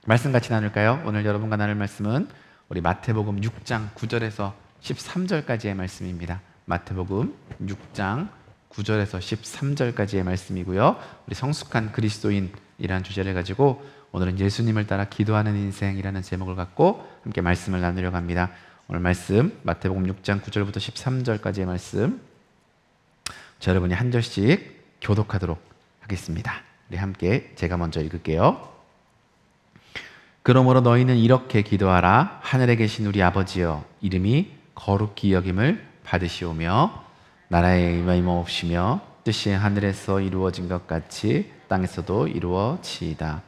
말씀 같이 나눌까요? 오늘 여러분과 나눌 말씀은 우리 마태복음 6장 9절에서 13절까지의 말씀입니다. 마태복음 6장 9절에서 13절까지의 말씀이고요. 우리 성숙한 그리스도인이라는 주제를 가지고 오늘은 예수님을 따라 기도하는 인생이라는 제목을 갖고 함께 말씀을 나누려고 합니다. 오늘 말씀 마태복음 6장 9절부터 13절까지의 말씀, 저 여러분이 한 절씩 교독하도록 하겠습니다. 우리 함께 제가 먼저 읽을게요. 그러므로 너희는 이렇게 기도하라. 하늘에 계신 우리 아버지여, 이름이 거룩히 여김을 받으시오며 나라의 임하옵시며 뜻이 하늘에서 이루어진 것 같이 땅에서도 이루어지이다.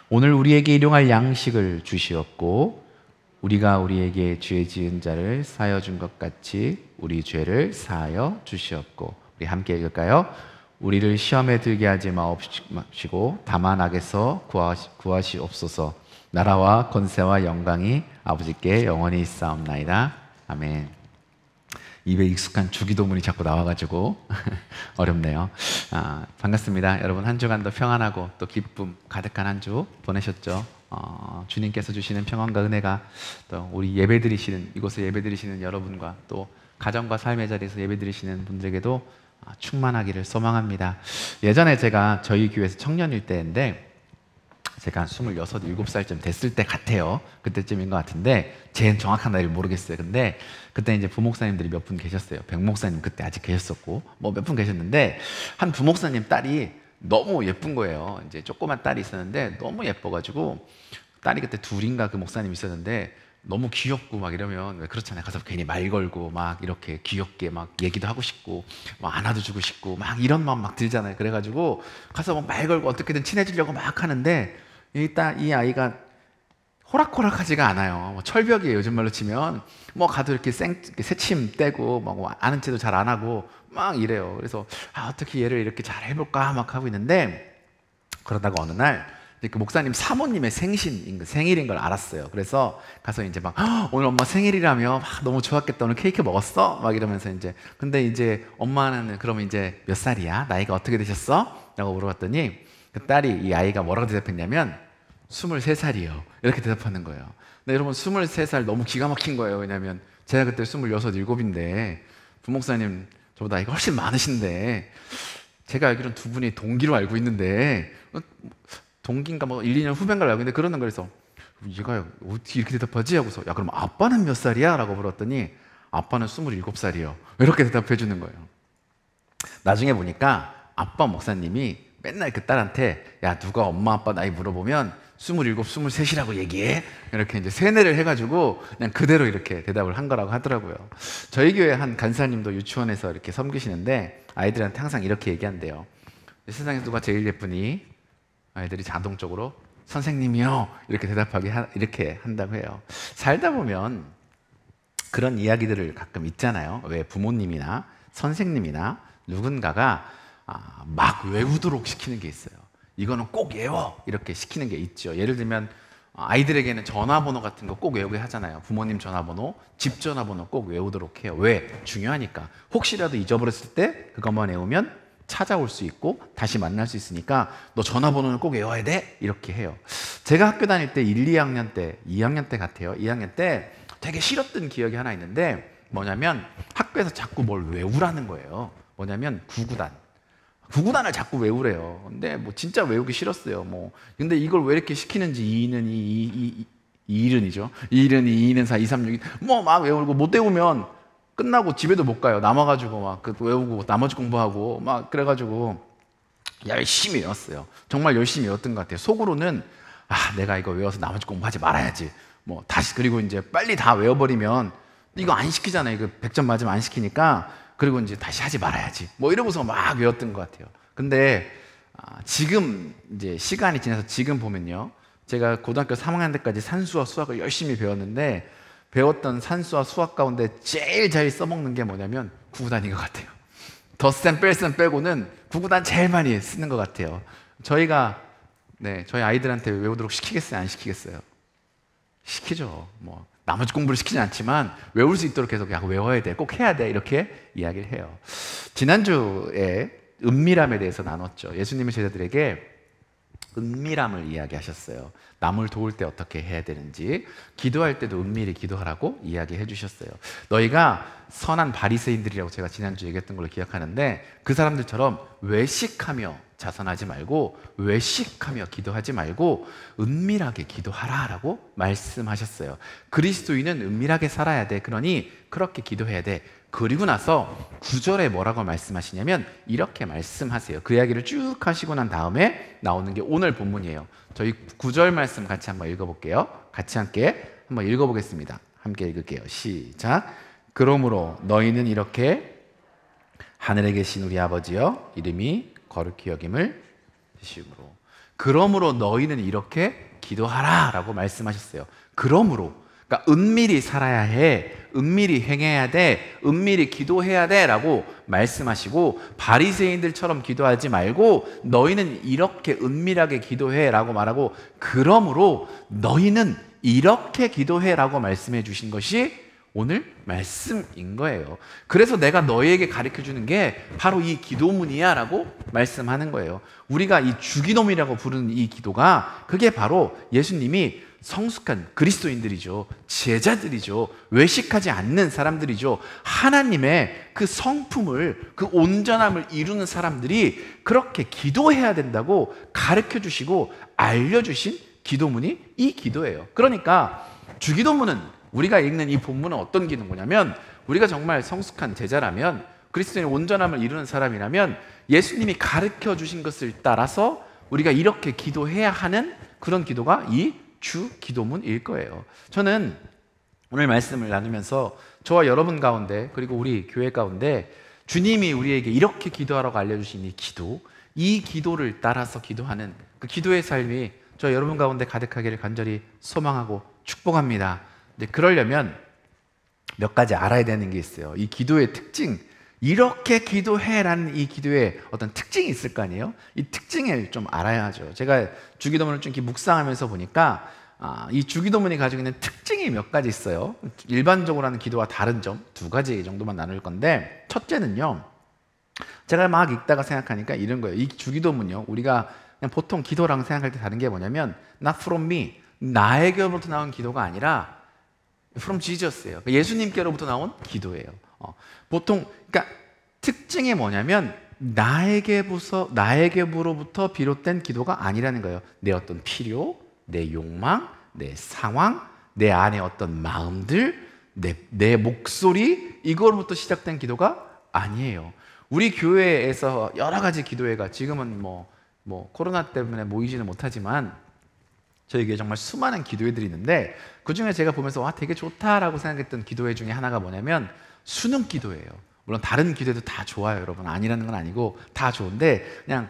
오늘 우리에게 일용할 양식을 주시옵고 우리가 우리에게 죄 지은 자를 사하여 준 것 같이 우리 죄를 사하여 주시옵고. 우리 함께 읽을까요? 우리를 시험에 들게 하지 마옵시고 다만 악에서 구하시옵소서. 나라와 권세와 영광이 아버지께 영원히 있사옵나이다. 아멘. 입에 익숙한 주기도문이 자꾸 나와가지고 어렵네요. 반갑습니다. 여러분, 한 주간도 평안하고 또 기쁨 가득한 한 주 보내셨죠? 주님께서 주시는 평안과 은혜가 또 우리 예배드리시는, 이곳에 예배드리시는 여러분과 또 가정과 삶의 자리에서 예배드리시는 분들에게도 충만하기를 소망합니다. 예전에 제가 저희 교회에서 청년일 때인데 제가 한 26, 7살쯤 됐을 때 같아요. 그때쯤인 것 같은데 제 정확한 나이를 모르겠어요. 근데 그때 이제 부목사님들이 몇 분 계셨어요. 백목사님 그때 아직 계셨었고 뭐 몇 분 계셨는데 한 부목사님 딸이 너무 예쁜 거예요. 이제 조그만 딸이 있었는데 너무 예뻐가지고 딸이 그때 둘인가 그 목사님이 있었는데 너무 귀엽고 막 이러면 왜 그렇잖아요. 가서 괜히 말 걸고 막 이렇게 귀엽게 막 얘기도 하고 싶고 막 안아도 주고 싶고 막 이런 마음 막 들잖아요. 그래가지고 가서 막 말 걸고 어떻게든 친해지려고 막 하는데 이 아이가 호락호락하지가 않아요. 뭐 철벽이에요. 요즘 말로 치면 뭐 가도 이렇게 새침 떼고 뭐 아는 체도 잘 안 하고 막 이래요. 그래서 어떻게 얘를 이렇게 잘 해볼까 막 하고 있는데 그러다가 어느 날 그 목사님 사모님의 생일인 걸 알았어요. 그래서 가서 이제 막 오늘 엄마 생일이라며 막 너무 좋았겠다. 오늘 케이크 먹었어? 막 이러면서 이제 근데 이제 엄마는 그러면 이제 몇 살이야? 나이가 어떻게 되셨어? 라고 물어봤더니 그 딸이 이 아이가 뭐라고 대답했냐면 23살이요. 이렇게 대답하는 거예요. 근데 여러분 23살 너무 기가 막힌 거예요. 왜냐하면 제가 그때 26, 7인데 부목사님 저보다 나이가 훨씬 많으신데 제가 알기로는 두 분이 동기로 알고 있는데 동기인가 뭐 1, 2년 후배인가 알고 있는데 그러는 거라서 얘가 어떻게 이렇게 대답하지? 하고서 야 그럼 아빠는 몇 살이야? 라고 물었더니 아빠는 27살이요. 이렇게 대답해 주는 거예요. 나중에 보니까 아빠 목사님이 맨날 그 딸한테 야 누가 엄마 아빠 나이 물어보면 27, 23이라고 얘기해? 이렇게 이제 세뇌를 해가지고 그냥 그대로 이렇게 대답을 한 거라고 하더라고요. 저희 교회 한 간사님도 유치원에서 이렇게 섬기시는데 아이들한테 항상 이렇게 얘기한대요. 세상에서 누가 제일 예쁘니? 아이들이 자동적으로 선생님이요 이렇게 대답하게 이렇게 한다고 해요. 살다 보면 그런 이야기들을 가끔 있잖아요. 왜 부모님이나 선생님이나 누군가가 막 외우도록 시키는 게 있어요. 이거는 꼭 외워 이렇게 시키는 게 있죠. 예를 들면 아이들에게는 전화번호 같은 거 꼭 외우게 하잖아요. 부모님 전화번호, 집 전화번호 꼭 외우도록 해요. 왜? 중요하니까. 혹시라도 잊어버렸을 때 그것만 외우면 찾아올 수 있고 다시 만날 수 있으니까 너 전화번호는 꼭 외워야 돼? 이렇게 해요. 제가 학교 다닐 때 1, 2학년 때, 2학년 때 같아요. 2학년 때 되게 싫었던 기억이 하나 있는데 뭐냐면 학교에서 자꾸 뭘 외우라는 거예요. 뭐냐면 구구단을 자꾸 외우래요. 근데 뭐 진짜 외우기 싫었어요. 뭐 근데 이걸 왜 이렇게 시키는지 2는 2일은이죠. 2일은 2는 4, 2, 3, 6 뭐 막 외우고 못 외우면 끝나고 집에도 못 가요. 남아가지고 막 외우고 나머지 공부하고 막 그래가지고 열심히 외웠어요. 정말 열심히 외웠던 것 같아요. 속으로는 내가 이거 외워서 나머지 공부하지 말아야지. 뭐 다시 그리고 이제 빨리 다 외워버리면 이거 안 시키잖아요. 이거 100점 맞으면 안 시키니까 그리고 이제 다시 하지 말아야지. 뭐 이러고서 막 외웠던 것 같아요. 근데 지금 이제 시간이 지나서 지금 보면요. 제가 고등학교 3학년 때까지 산수와 수학을 열심히 배웠는데 배웠던 산수와 수학 가운데 제일 잘 써먹는 게 뭐냐면 구구단인 것 같아요. 덧셈 뺄셈 빼고는 구구단 제일 많이 쓰는 것 같아요. 저희가 저희 아이들한테 외우도록 시키겠어요? 안 시키겠어요? 시키죠. 뭐 나머지 공부를 시키진 않지만 외울 수 있도록 계속 외워야 돼, 꼭 해야 돼 이렇게 이야기를 해요. 지난주에 은밀함에 대해서 나눴죠. 예수님의 제자들에게 은밀함을 이야기하셨어요. 남을 도울 때 어떻게 해야 되는지, 기도할 때도 은밀히 기도하라고 이야기해 주셨어요. 너희가 선한 바리새인들이라고 제가 지난주에 얘기했던 걸로 기억하는데, 그 사람들처럼 외식하며 자선하지 말고, 외식하며 기도하지 말고 은밀하게 기도하라라고 말씀하셨어요. 그리스도인은 은밀하게 살아야 돼. 그러니 그렇게 기도해야 돼. 그리고 나서 9절에 뭐라고 말씀하시냐면 이렇게 말씀하세요. 그 이야기를 쭉 하시고 난 다음에 나오는 게 오늘 본문이에요. 저희 9절 말씀 같이 한번 읽어볼게요. 같이 함께 한번 읽어보겠습니다. 함께 읽을게요. 시작. 그러므로 너희는 이렇게 하늘에 계신 우리 아버지여 이름이 거룩히 여김을 주심으로. 그러므로 너희는 이렇게 기도하라 라고 말씀하셨어요. 그러므로, 그러니까 은밀히 살아야 해, 은밀히 행해야 돼, 은밀히 기도해야 돼 라고 말씀하시고, 바리새인들처럼 기도하지 말고 너희는 이렇게 은밀하게 기도해 라고 말하고, 그러므로 너희는 이렇게 기도해 라고 말씀해 주신 것이 오늘 말씀인 거예요. 그래서 내가 너희에게 가르쳐주는 게 바로 이 기도문이야 라고 말씀하는 거예요. 우리가 이 주기도문이라고 부르는 이 기도가, 그게 바로 예수님이 성숙한 그리스도인들이죠. 제자들이죠. 외식하지 않는 사람들이죠. 하나님의 그 성품을, 그 온전함을 이루는 사람들이 그렇게 기도해야 된다고 가르쳐 주시고 알려주신 기도문이 이 기도예요. 그러니까 주기도문은, 우리가 읽는 이 본문은 어떤 기도냐면, 우리가 정말 성숙한 제자라면, 그리스도인의 온전함을 이루는 사람이라면 예수님이 가르쳐 주신 것을 따라서 우리가 이렇게 기도해야 하는 그런 기도가 이 주 기도문일 거예요. 저는 오늘 말씀을 나누면서 저와 여러분 가운데, 그리고 우리 교회 가운데 주님이 우리에게 이렇게 기도하라고 알려주신 이 기도를 따라서 기도하는 그 기도의 삶이 저 여러분 가운데 가득하기를 간절히 소망하고 축복합니다. 근데 그러려면 몇 가지 알아야 되는 게 있어요. 이 기도의 특징, 이렇게 기도해라는 이 기도에 어떤 특징이 있을 거 아니에요? 이 특징을 좀 알아야죠. 제가 주기도문을 좀 이렇게 묵상하면서 보니까 이 주기도문이 가지고 있는 특징이 몇 가지 있어요. 일반적으로 하는 기도와 다른 점 두 가지 정도만 나눌 건데, 첫째는요, 제가 막 읽다가 생각하니까 이런 거예요. 이 주기도문요, 우리가 그냥 보통 기도랑 생각할 때 다른 게 뭐냐면 not from me, 나에게로부터 나온 기도가 아니라 from Jesus예요. 예수님께로부터 나온 기도예요. 보통, 그러니까 특징이 뭐냐면 나에게로부터 비롯된 기도가 아니라는 거예요. 내 어떤 필요, 내 욕망, 내 상황, 내 안에 어떤 마음들, 내 목소리, 이거로부터 시작된 기도가 아니에요. 우리 교회에서 여러 가지 기도회가, 지금은 뭐 코로나 때문에 모이지는 못하지만 저희 교회에 정말 수많은 기도회들이 있는데, 그 중에 제가 보면서 와, 되게 좋다라고 생각했던 기도회 중에 하나가 뭐냐면 수능 기도회예요. 물론 다른 기도회도 다 좋아요, 여러분. 아니라는 건 아니고 다 좋은데, 그냥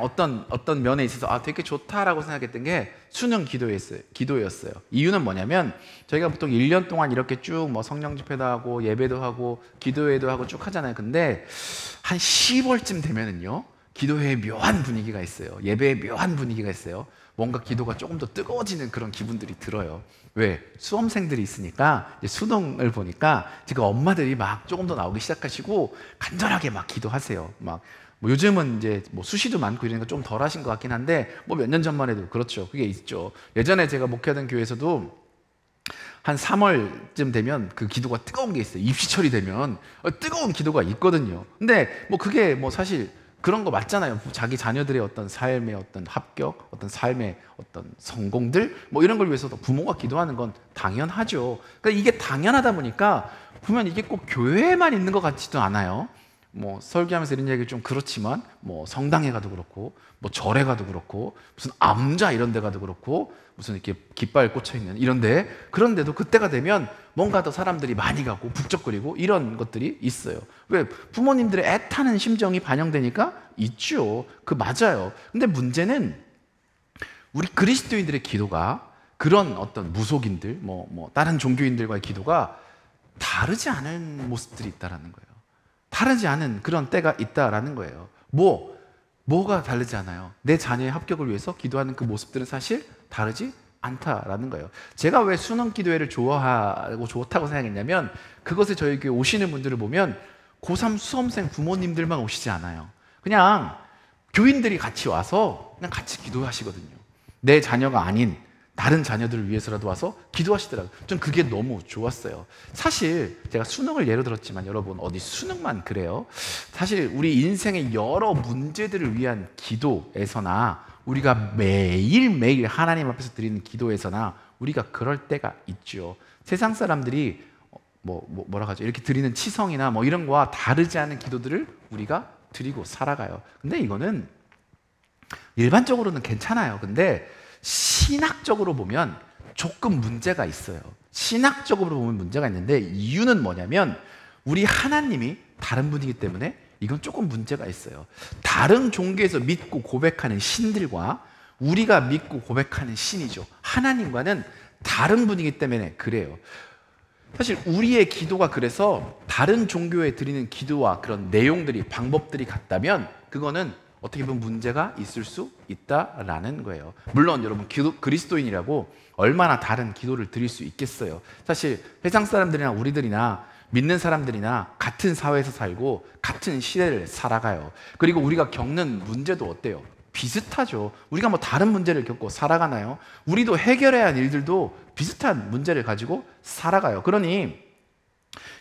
어떤 면에 있어서 되게 좋다라고 생각했던 게 수능 기도였어요. 이유는 뭐냐면 저희가 보통 1년 동안 이렇게 쭉 뭐 성령 집회도 하고 예배도 하고 기도회도 하고 쭉 하잖아요. 근데 한 10월쯤 되면은요, 기도회에 묘한 분위기가 있어요. 예배에 묘한 분위기가 있어요. 뭔가 기도가 조금 더 뜨거워지는 그런 기분들이 들어요. 왜? 수험생들이 있으니까, 이제 수능을 보니까 지금 엄마들이 막 조금 더 나오기 시작하시고 간절하게 막 기도하세요. 뭐 요즘은 이제 뭐 수시도 많고 이러니까 좀 덜 하신 것 같긴 한데, 몇 년 전만 해도 그렇죠. 그게 있죠. 예전에 제가 목회하던 교회에서도 한 3월쯤 되면 그 기도가 뜨거운 게 있어요. 입시철이 되면 뜨거운 기도가 있거든요. 근데 그게 사실 그런 거 맞잖아요. 자기 자녀들의 어떤 삶의 어떤 합격, 어떤 삶의 어떤 성공들, 이런 걸 위해서도 부모가 기도하는 건 당연하죠. 그러니까 이게 당연하다 보니까 보면 이게 꼭 교회에만 있는 것 같지도 않아요. 설교하면서 이런 얘기 좀 그렇지만 성당에 가도 그렇고 절에 가도 그렇고 무슨 암자 이런 데 가도 그렇고 무슨 이렇게 깃발 꽂혀 있는 이런데, 그런데도 그때가 되면 뭔가 더 사람들이 많이 가고 북적거리고 이런 것들이 있어요. 왜? 부모님들의 애타는 심정이 반영되니까 있죠. 맞아요. 근데 문제는 우리 그리스도인들의 기도가 그런 어떤 무속인들, 다른 종교인들과의 기도가 다르지 않은 모습들이 있다라는 거예요. 다르지 않은 그런 때가 있다라는 거예요. 뭐가 다르지 않아요? 내 자녀의 합격을 위해서 기도하는 그 모습들은 사실 다르지 않다라는 거예요. 제가 왜 수능 기도회를 좋아하고 좋다고 생각했냐면, 그것에 저희 교회 오시는 분들을 보면 고3 수험생 부모님들만 오시지 않아요. 그냥 교인들이 같이 와서 그냥 같이 기도하시거든요. 내 자녀가 아닌 다른 자녀들을 위해서라도 와서 기도하시더라고요. 전 그게 너무 좋았어요. 사실 제가 수능을 예로 들었지만 여러분, 어디 수능만 그래요? 사실 우리 인생의 여러 문제들을 위한 기도에서나, 우리가 매일매일 하나님 앞에서 드리는 기도에서나 우리가 그럴 때가 있죠. 세상 사람들이 뭐라 하죠? 이렇게 드리는 치성이나 뭐 이런 거와 다르지 않은 기도들을 우리가 드리고 살아가요. 근데 이거는 일반적으로는 괜찮아요. 근데 신학적으로 보면 조금 문제가 있어요. 신학적으로 보면 문제가 있는데, 이유는 뭐냐면 우리 하나님이 다른 분이기 때문에 이건 조금 문제가 있어요. 다른 종교에서 믿고 고백하는 신들과 우리가 믿고 고백하는 신이죠, 하나님과는 다른 분이기 때문에 그래요. 사실 우리의 기도가 그래서 다른 종교에 드리는 기도와 그런 내용들이, 방법들이 같다면 그거는 어떻게 보면 문제가 있을 수 있다라는 거예요. 물론 여러분, 그리스도인이라고 얼마나 다른 기도를 드릴 수 있겠어요. 사실 세상 사람들이나 우리들이나 믿는 사람들이나 같은 사회에서 살고 같은 시대를 살아가요. 그리고 우리가 겪는 문제도 어때요? 비슷하죠. 우리가 뭐 다른 문제를 겪고 살아가나요? 우리도 해결해야 할 일들도 비슷한 문제를 가지고 살아가요. 그러니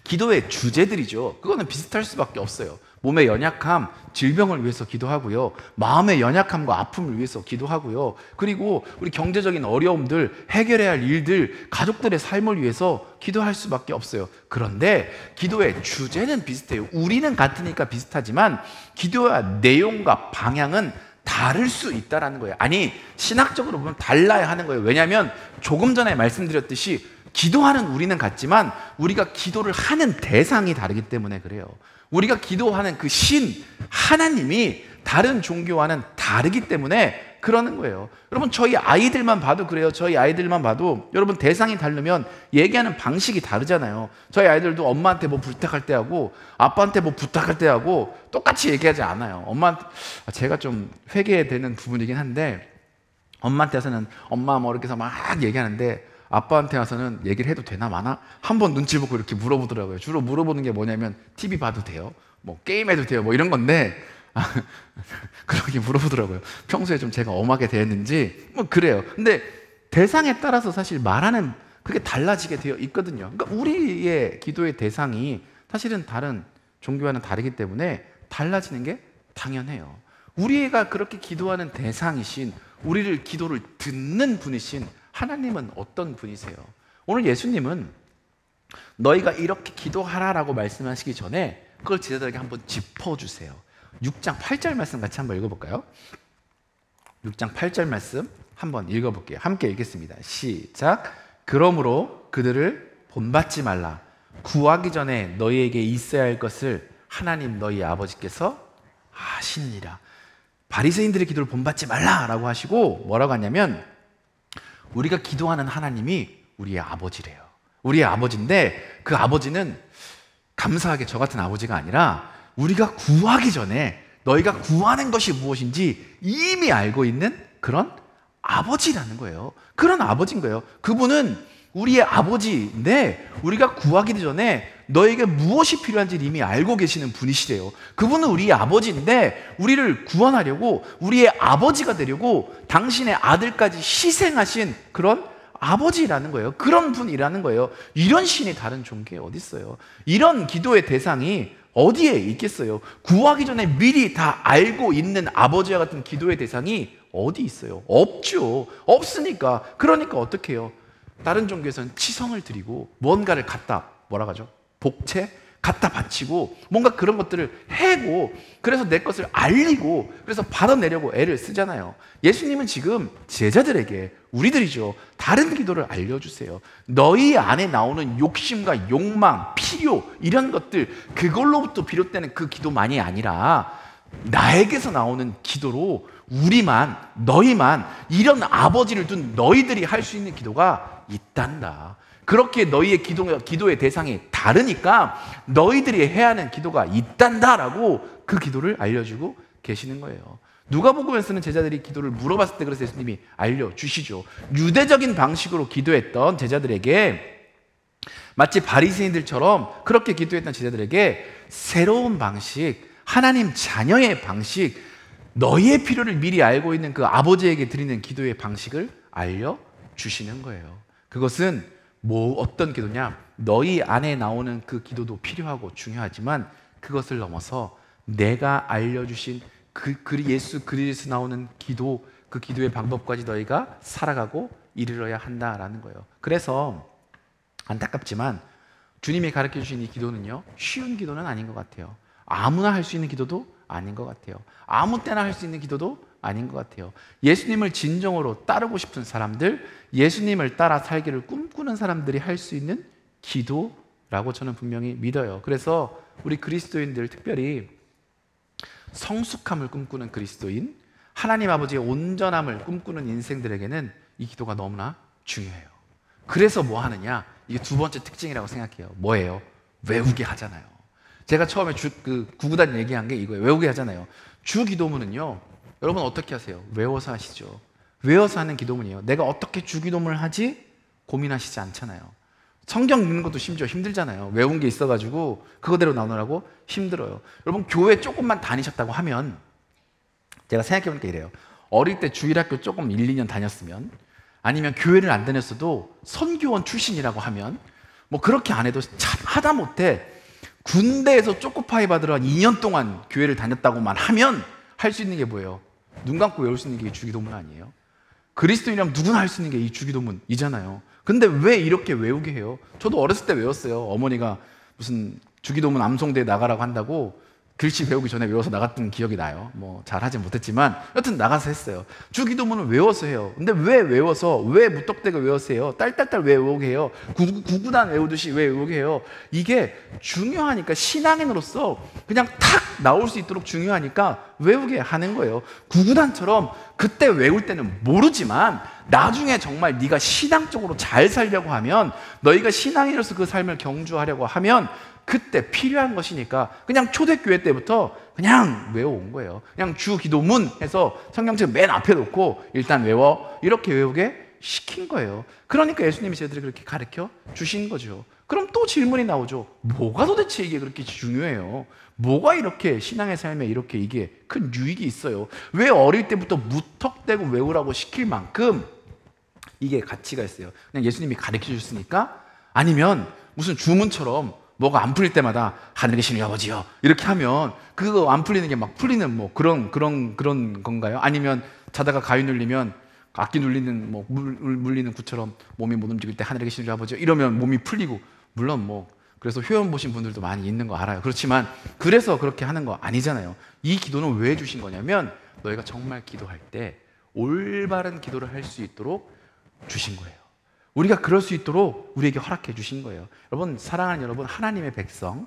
기도의 주제들이죠, 그거는 비슷할 수밖에 없어요. 몸의 연약함, 질병을 위해서 기도하고요, 마음의 연약함과 아픔을 위해서 기도하고요, 그리고 우리 경제적인 어려움들, 해결해야 할 일들, 가족들의 삶을 위해서 기도할 수밖에 없어요. 그런데 기도의 주제는 비슷해요. 우리는 같으니까 비슷하지만 기도의 내용과 방향은 다를 수 있다는 거예요. 아니, 신학적으로 보면 달라야 하는 거예요. 왜냐하면 조금 전에 말씀드렸듯이 기도하는 우리는 같지만 우리가 기도를 하는 대상이 다르기 때문에 그래요. 우리가 기도하는 그 신, 하나님이 다른 종교와는 다르기 때문에 그러는 거예요. 여러분, 저희 아이들만 봐도 그래요. 저희 아이들만 봐도 여러분, 대상이 다르면 얘기하는 방식이 다르잖아요. 저희 아이들도 엄마한테 뭐 부탁할 때 하고 아빠한테 뭐 부탁할 때 하고 똑같이 얘기하지 않아요. 엄마한테, 제가 좀 회개되는 부분이긴 한데, 엄마한테 와서는 엄마 뭐 이렇게 해서 막 얘기하는데 아빠한테 와서는 얘기를 해도 되나 마나? 한번 눈치 보고 이렇게 물어보더라고요. 주로 물어보는 게 뭐냐면, TV 봐도 돼요? 뭐 게임해도 돼요? 뭐 이런 건데 그렇게 물어보더라고요. 평소에 좀 제가 엄하게 대했는지 뭐 그래요. 근데 대상에 따라서 사실 말하는 그게 달라지게 되어 있거든요. 그러니까 우리의 기도의 대상이 사실은 다른 종교와는 다르기 때문에 달라지는 게 당연해요. 우리가 그렇게 기도하는 대상이신, 우리를 기도를 듣는 분이신 하나님은 어떤 분이세요? 오늘 예수님은 너희가 이렇게 기도하라라고 말씀하시기 전에 그걸 제자들에게 한번 짚어주세요. 6장 8절 말씀 같이 한번 읽어볼까요? 6장 8절 말씀 한번 읽어볼게요. 함께 읽겠습니다. 시작. 그러므로 그들을 본받지 말라. 구하기 전에 너희에게 있어야 할 것을 하나님 너희 아버지께서 아시느니라. 바리새인들의 기도를 본받지 말라라고 하시고 뭐라고 하냐면, 우리가 기도하는 하나님이 우리의 아버지래요. 우리의 아버지인데 그 아버지는 감사하게 저 같은 아버지가 아니라 우리가 구하기 전에 너희가 구하는 것이 무엇인지 이미 알고 있는 그런 아버지라는 거예요. 그런 아버지인 거예요. 그분은 우리의 아버지인데 우리가 구하기 전에 너에게 무엇이 필요한지 이미 알고 계시는 분이시래요. 그분은 우리의 아버지인데 우리를 구원하려고, 우리의 아버지가 되려고 당신의 아들까지 희생하신 그런 아버지라는 거예요. 그런 분이라는 거예요. 이런 신이 다른 종교에 어디 있어요? 이런 기도의 대상이 어디에 있겠어요? 구하기 전에 미리 다 알고 있는 아버지와 같은 기도의 대상이 어디 있어요? 없죠. 없으니까. 그러니까 어떻게 해요? 다른 종교에서는 치성을 드리고 뭔가를 갖다 뭐라 하죠? 복채? 갖다 바치고 뭔가 그런 것들을 해고, 그래서 내 것을 알리고 그래서 받아내려고 애를 쓰잖아요. 예수님은 지금 제자들에게, 우리들이죠, 다른 기도를 알려주세요. 너희 안에 나오는 욕심과 욕망, 필요, 이런 것들, 그걸로부터 비롯되는 그 기도만이 아니라 나에게서 나오는 기도로 우리만, 너희만, 이런 아버지를 둔 너희들이 할 수 있는 기도가 있단다. 그렇게 너희의 기도의 대상이 다르니까 너희들이 해야 하는 기도가 있단다라고 그 기도를 알려주고 계시는 거예요. 누가복음에서는 제자들이 기도를 물어봤을 때 그래서 예수님이 알려주시죠. 유대적인 방식으로 기도했던 제자들에게, 마치 바리새인들처럼 그렇게 기도했던 제자들에게 새로운 방식, 하나님 자녀의 방식, 너희의 필요를 미리 알고 있는 그 아버지에게 드리는 기도의 방식을 알려주시는 거예요. 그것은 어떤 기도냐? 너희 안에 나오는 그 기도도 필요하고 중요하지만 그것을 넘어서 내가 알려주신 예수 그리스도 나오는 기도, 그 기도의 방법까지 너희가 살아가고 이르러야 한다라는 거예요. 그래서 안타깝지만 주님이 가르쳐 주신 이 기도는요, 쉬운 기도는 아닌 것 같아요. 아무나 할 수 있는 기도도 아닌 것 같아요. 아무 때나 할 수 있는 기도도 아닌 것 같아요. 예수님을 진정으로 따르고 싶은 사람들, 예수님을 따라 살기를 꿈꾸는 사람들이 할 수 있는 기도라고 저는 분명히 믿어요. 그래서 우리 그리스도인들, 특별히 성숙함을 꿈꾸는 그리스도인, 하나님 아버지의 온전함을 꿈꾸는 인생들에게는 이 기도가 너무나 중요해요. 그래서 뭐 하느냐? 이게 두 번째 특징이라고 생각해요. 뭐예요? 외우게 하잖아요. 제가 처음에 구구단 얘기한 게 이거예요. 외우게 하잖아요. 주 기도문은요, 여러분 어떻게 하세요? 외워서 하시죠. 외워서 하는 기도문이에요. 내가 어떻게 주 기도문을 하지? 고민하시지 않잖아요. 성경 읽는 것도 심지어 힘들잖아요. 외운 게 있어가지고 그거대로 나오느라고 힘들어요. 여러분 교회 조금만 다니셨다고 하면, 제가 생각해보니까 이래요. 어릴 때 주일학교 조금 1, 2년 다녔으면, 아니면 교회를 안 다녔어도 선교원 출신이라고 하면, 뭐 그렇게 안 해도 참 하다못해 군대에서 초코파이 받으러 한 2년 동안 교회를 다녔다고만 하면 할 수 있는 게 뭐예요? 눈 감고 외울 수 있는 게 주기도문 아니에요? 그리스도인이라면 누구나 할 수 있는 게 이 주기도문이잖아요. 근데 왜 이렇게 외우게 해요? 저도 어렸을 때 외웠어요. 어머니가 무슨 주기도문 암송대에 나가라고 한다고 글씨 배우기 전에 외워서 나갔던 기억이 나요. 뭐 잘하진 못했지만 여튼 나가서 했어요. 주기도문을 외워서 해요. 근데 왜 외워서, 왜 무턱대고 외워서 해요? 딸딸딸 왜 외우게 해요? 구구단 외우듯이 왜 외우게 해요? 이게 중요하니까, 신앙인으로서 그냥 탁 나올 수 있도록 중요하니까 외우게 하는 거예요. 구구단처럼 그때 외울 때는 모르지만 나중에 정말 네가 신앙적으로 잘 살려고 하면, 너희가 신앙인으로서 그 삶을 경주하려고 하면 그때 필요한 것이니까 그냥 초대교회 때부터 그냥 외워온 거예요. 그냥 주기도문 해서 성경책 맨 앞에 놓고 일단 외워, 이렇게 외우게 시킨 거예요. 그러니까 예수님이 저희들이 그렇게 가르쳐 주신 거죠. 그럼 또 질문이 나오죠. 뭐가 도대체 이게 그렇게 중요해요? 뭐가 이렇게 신앙의 삶에 이렇게 이게 큰 유익이 있어요? 왜 어릴 때부터 무턱대고 외우라고 시킬 만큼 이게 가치가 있어요? 그냥 예수님이 가르쳐 주셨으니까? 아니면 무슨 주문처럼 뭐가 안 풀릴 때마다 하늘에 계신 우리 아버지요 이렇게 하면 그거 안 풀리는 게 막 풀리는 뭐 그런 건가요? 아니면 자다가 가위 눌리면 악기 눌리는 뭐 물리는 구처럼 몸이 못 움직일 때 하늘에 계신 우리 아버지요 이러면 몸이 풀리고, 물론 뭐 그래서 효연 보신 분들도 많이 있는 거 알아요. 그렇지만 그래서 그렇게 하는 거 아니잖아요. 이 기도는 왜 주신 거냐면 너희가 정말 기도할 때 올바른 기도를 할 수 있도록 주신 거예요. 우리가 그럴 수 있도록 우리에게 허락해 주신 거예요. 여러분, 사랑하는 여러분, 하나님의 백성,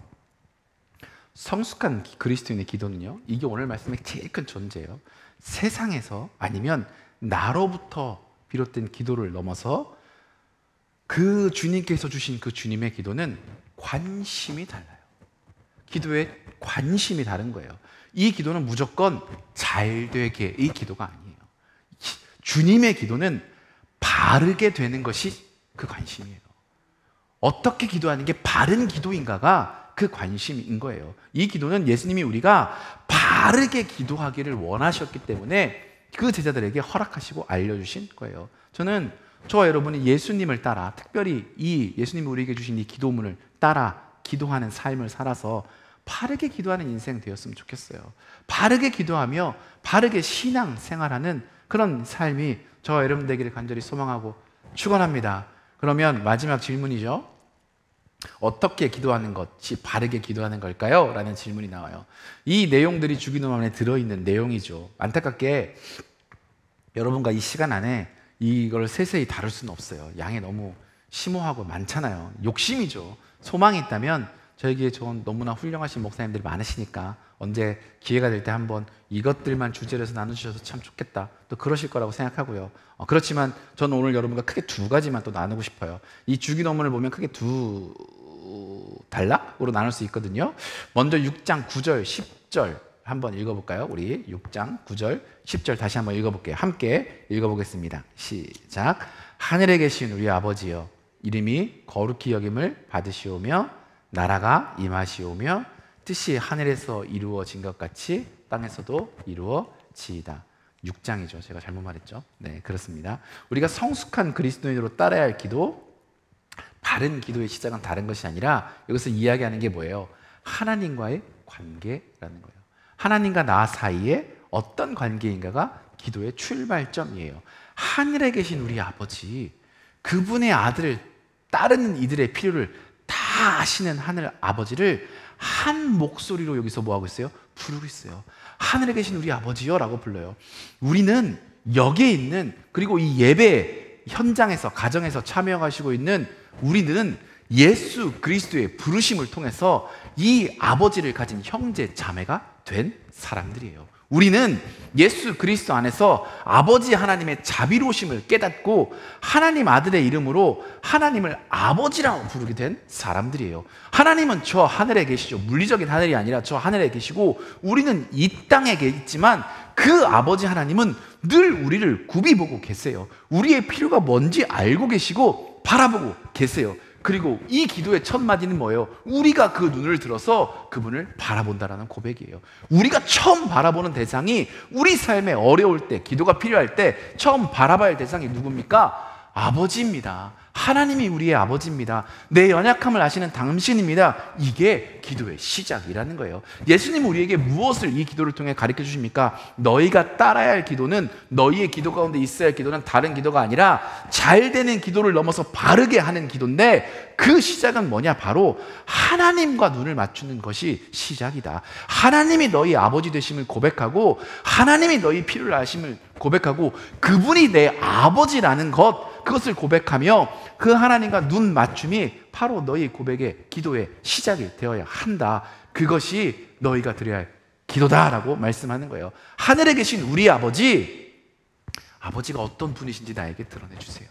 성숙한 그리스도인의 기도는요, 이게 오늘 말씀의 제일 큰 존재예요. 세상에서 아니면 나로부터 비롯된 기도를 넘어서 그 주님께서 주신 그 주님의 기도는 관심이 달라요. 기도의 관심이 다른 거예요. 이 기도는 무조건 잘 되게 이 기도가 아니에요. 주님의 기도는 바르게 되는 것이 그 관심이에요. 어떻게 기도하는 게 바른 기도인가가 그 관심인 거예요. 이 기도는 예수님이 우리가 바르게 기도하기를 원하셨기 때문에 그 제자들에게 허락하시고 알려주신 거예요. 저는 저와 여러분이 예수님을 따라, 특별히 이 예수님이 우리에게 주신 이 기도문을 따라 기도하는 삶을 살아서 바르게 기도하는 인생 되었으면 좋겠어요. 바르게 기도하며 바르게 신앙 생활하는 그런 삶이 저와 여러분 되기를 간절히 소망하고 축원합니다. 그러면 마지막 질문이죠. 어떻게 기도하는 것이 바르게 기도하는 걸까요? 라는 질문이 나와요. 이 내용들이 주기도문 안에 들어있는 내용이죠. 안타깝게 여러분과 이 시간 안에 이걸 세세히 다룰 수는 없어요. 양이 너무 심오하고 많잖아요. 욕심이죠. 소망이 있다면 저에게 좋은 너무나 훌륭하신 목사님들이 많으시니까 언제 기회가 될 때 한번 이것들만 주제로 해서 나누셔서 참 좋겠다, 또 그러실 거라고 생각하고요. 그렇지만 저는 오늘 여러분과 크게 두 가지만 또 나누고 싶어요. 이 주기도문을 보면 크게 두 단락으로 나눌 수 있거든요. 먼저 6장 9절 10절 한번 읽어볼까요? 우리 6장 9절 10절 다시 한번 읽어볼게요. 함께 읽어보겠습니다. 시작. 하늘에 계신 우리 아버지여, 이름이 거룩히 여김을 받으시오며 나라가 임하시오며 뜻이 하늘에서 이루어진 것 같이 땅에서도 이루어지이다. 지이다. 6장이죠. 제가 잘못 말했죠. 네, 그렇습니다. 우리가 성숙한 그리스도인으로 따라야 할 기도, 바른 기도의 시작은 다른 것이 아니라 여기서 이야기하는 게 뭐예요? 하나님과의 관계라는 거예요. 하나님과 나 사이에 어떤 관계인가가 기도의 출발점이에요. 하늘에 계신 우리 아버지, 그분의 아들을 따르는 이들의 필요를 다 아시는 하늘 아버지를 한 목소리로 여기서 뭐하고 있어요? 부르고 있어요. 하늘에 계신 우리 아버지요 라고 불러요. 우리는 여기에 있는, 그리고 이 예배 현장에서, 가정에서 참여하시고 있는 우리는 예수 그리스도의 부르심을 통해서 이 아버지를 가진 형제 자매가 된 사람들이에요. 우리는 예수 그리스도 안에서 아버지 하나님의 자비로우심을 깨닫고 하나님 아들의 이름으로 하나님을 아버지라고 부르게 된 사람들이에요. 하나님은 저 하늘에 계시죠. 물리적인 하늘이 아니라 저 하늘에 계시고 우리는 이 땅에 있지만 그 아버지 하나님은 늘 우리를 굽이 보고 계세요. 우리의 필요가 뭔지 알고 계시고 바라보고 계세요. 그리고 이 기도의 첫 마디는 뭐예요? 우리가 그 눈을 들어서 그분을 바라본다라는 고백이에요. 우리가 처음 바라보는 대상이, 우리 삶에 어려울 때, 기도가 필요할 때 처음 바라봐야 할 대상이 누굽니까? 아버지입니다. 하나님이 우리의 아버지입니다. 내 연약함을 아시는 당신입니다. 이게 기도의 시작이라는 거예요. 예수님은 우리에게 무엇을 이 기도를 통해 가르쳐 주십니까? 너희가 따라야 할 기도는, 너희의 기도 가운데 있어야 할 기도는 다른 기도가 아니라 잘 되는 기도를 넘어서 바르게 하는 기도인데, 그 시작은 뭐냐? 바로 하나님과 눈을 맞추는 것이 시작이다. 하나님이 너희 아버지 되심을 고백하고, 하나님이 너희 필요를 아심을 고백하고, 그분이 내 아버지라는 것, 그것을 고백하며 그 하나님과 눈 맞춤이 바로 너희 고백의 기도의 시작이 되어야 한다. 그것이 너희가 드려야 할 기도다라고 말씀하는 거예요. 하늘에 계신 우리 아버지, 아버지가 어떤 분이신지 나에게 드러내주세요.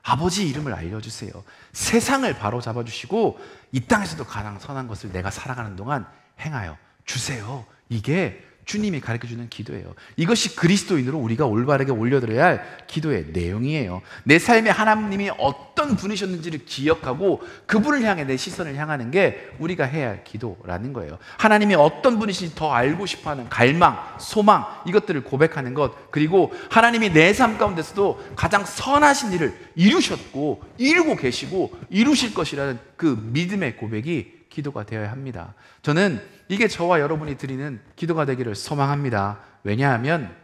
아버지 이름을 알려주세요. 세상을 바로 잡아주시고 이 땅에서도 가장 선한 것을 내가 살아가는 동안 행하여 주세요. 이게 주님이 가르쳐주는 기도예요. 이것이 그리스도인으로 우리가 올바르게 올려드려야 할 기도의 내용이에요. 내 삶에 하나님이 어떤 분이셨는지를 기억하고 그분을 향해 내 시선을 향하는 게 우리가 해야 할 기도라는 거예요. 하나님이 어떤 분이신지 더 알고 싶어하는 갈망, 소망, 이것들을 고백하는 것, 그리고 하나님이 내 삶 가운데서도 가장 선하신 일을 이루셨고 이루고 계시고 이루실 것이라는 그 믿음의 고백이 기도가 되어야 합니다. 저는 이게 저와 여러분이 드리는 기도가 되기를 소망합니다. 왜냐하면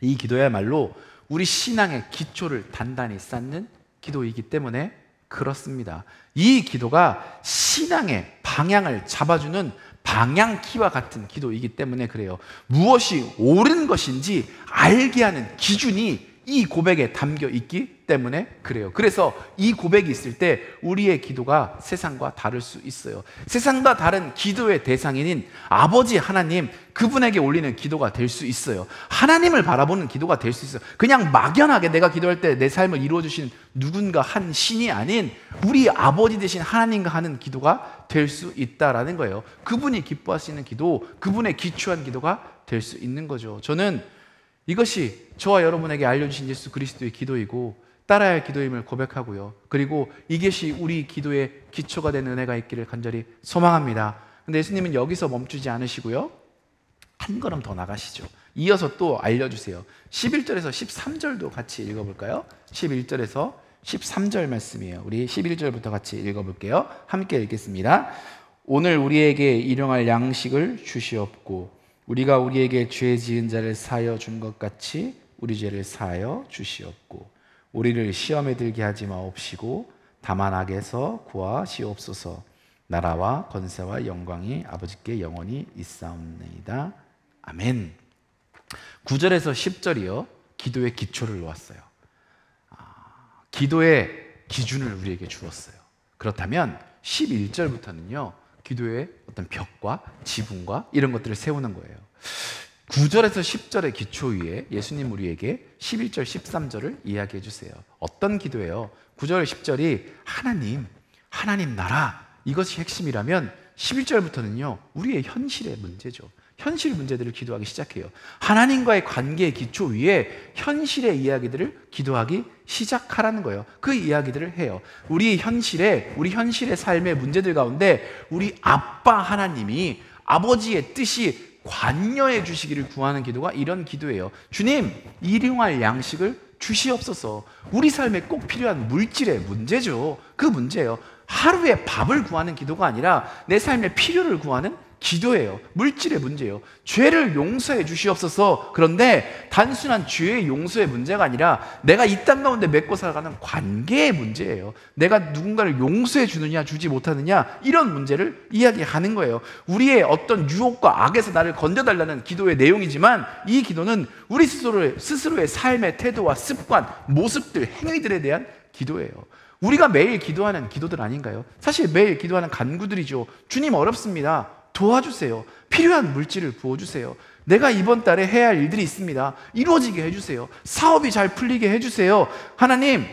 이 기도야말로 우리 신앙의 기초를 단단히 쌓는 기도이기 때문에 그렇습니다. 이 기도가 신앙의 방향을 잡아주는 방향키와 같은 기도이기 때문에 그래요. 무엇이 옳은 것인지 알게 하는 기준이 이 고백에 담겨 있기 때문에 그래요. 그래서 이 고백이 있을 때 우리의 기도가 세상과 다를 수 있어요. 세상과 다른 기도의 대상인 아버지 하나님, 그분에게 올리는 기도가 될 수 있어요. 하나님을 바라보는 기도가 될 수 있어요. 그냥 막연하게 내가 기도할 때 내 삶을 이루어주신 누군가 한 신이 아닌 우리 아버지 되신 하나님과 하는 기도가 될 수 있다라는 거예요. 그분이 기뻐하시는 기도, 그분의 기초한 기도가 될 수 있는 거죠. 저는 이것이 저와 여러분에게 알려주신 예수 그리스도의 기도이고 따라야 할 기도임을 고백하고요. 그리고 이것이 우리 기도의 기초가 되는 은혜가 있기를 간절히 소망합니다. 근데 예수님은 여기서 멈추지 않으시고요. 한 걸음 더 나가시죠. 이어서 또 알려주세요. 11절에서 13절도 같이 읽어볼까요? 11절에서 13절 말씀이에요. 우리 11절부터 같이 읽어볼게요. 함께 읽겠습니다. 오늘 우리에게 일용할 양식을 주시옵고 우리가 우리에게 죄 지은 자를 사하여 준 것 같이 우리 죄를 사하여 주시옵고 우리를 시험에 들게 하지 마옵시고 다만 악에서 구하시옵소서. 나라와 권세와 영광이 아버지께 영원히 있사옵나이다. 아멘. 9절에서 10절이요. 기도의 기초를 놓았어요. 기도의 기준을 우리에게 주었어요. 그렇다면 11절부터는요. 기도의 어떤 벽과 지붕과 이런 것들을 세우는 거예요. 9절에서 10절의 기초 위에 예수님 우리에게 11절, 13절을 이야기해 주세요. 어떤 기도예요? 9절, 10절이 하나님 나라, 이것이 핵심이라면 11절부터는요 우리의 현실의 문제죠. 현실 문제들을 기도하기 시작해요. 하나님과의 관계의 기초 위에 현실의 이야기들을 기도하기 시작하라는 거예요. 그 이야기들을 해요. 우리 현실의 삶의 문제들 가운데 우리 아빠 하나님이 아버지의 뜻이 관여해 주시기를 구하는 기도가 이런 기도예요. 주님, 일용할 양식을 주시옵소서. 우리 삶에 꼭 필요한 물질의 문제죠. 그 문제예요. 하루에 밥을 구하는 기도가 아니라 내 삶의 필요를 구하는 기도예요. 물질의 문제예요. 죄를 용서해 주시옵소서. 그런데 단순한 죄의 용서의 문제가 아니라 내가 이 땅 가운데 맺고 살아가는 관계의 문제예요. 내가 누군가를 용서해 주느냐 주지 못하느냐, 이런 문제를 이야기하는 거예요. 우리의 어떤 유혹과 악에서 나를 건져달라는 기도의 내용이지만, 이 기도는 우리 스스로의 삶의 태도와 습관, 모습들, 행위들에 대한 기도예요. 우리가 매일 기도하는 기도들 아닌가요? 사실 매일 기도하는 간구들이죠. 주님, 어렵습니다. 도와주세요. 필요한 물질을 부어주세요. 내가 이번 달에 해야 할 일들이 있습니다. 이루어지게 해주세요. 사업이 잘 풀리게 해주세요. 하나님,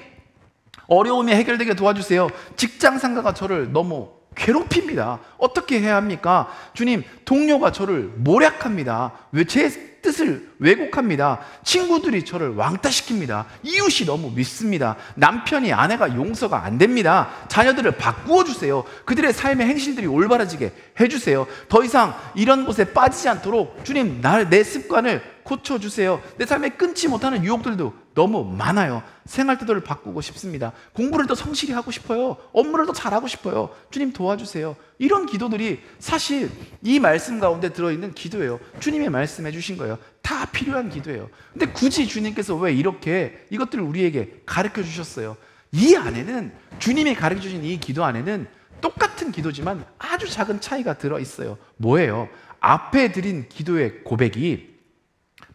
어려움이 해결되게 도와주세요. 직장 상사가 저를 너무 괴롭힙니다. 어떻게 해야 합니까? 주님, 동료가 저를 모략합니다. 왜 제 뜻을 왜곡합니다. 친구들이 저를 왕따시킵니다. 이웃이 너무 밉습니다. 남편이 아내가 용서가 안 됩니다. 자녀들을 바꾸어 주세요. 그들의 삶의 행실들이 올바라지게 해주세요. 더 이상 이런 곳에 빠지지 않도록 주님, 내 습관을 고쳐주세요. 내 삶에 끊지 못하는 유혹들도 너무 많아요. 생활 태도를 바꾸고 싶습니다. 공부를 더 성실히 하고 싶어요. 업무를 더 잘하고 싶어요. 주님, 도와주세요. 이런 기도들이 사실 이 말씀 가운데 들어있는 기도예요. 주님이 말씀해 주신 거예요. 다 필요한 기도예요. 근데 굳이 주님께서 왜 이렇게 이것들을 우리에게 가르쳐 주셨어요? 이 안에는, 주님이 가르쳐 주신 이 기도 안에는 똑같은 기도지만 아주 작은 차이가 들어있어요. 뭐예요? 앞에 드린 기도의 고백이